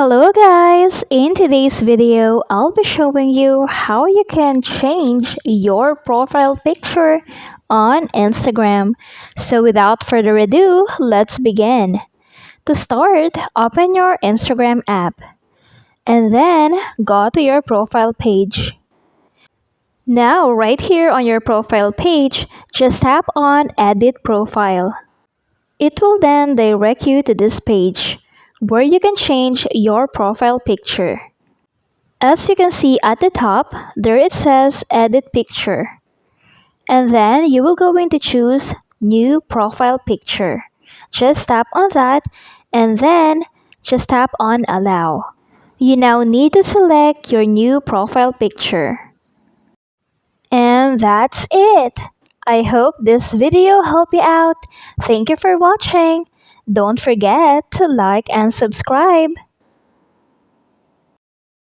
Hello guys! In today's video, I'll be showing you how you can change your profile picture on Instagram. So without further ado, let's begin. To start, open your Instagram app and then go to your profile page. Now, right here on your profile page, just tap on Edit Profile. It will then direct you to this page where you can change your profile picture. As you can see at the top, there it says Edit Picture. And then you will going to choose New Profile Picture. Just tap on that and then just tap on Allow. You now need to select your new profile picture. And that's it! I hope this video helped you out. Thank you for watching. Don't forget to like and subscribe.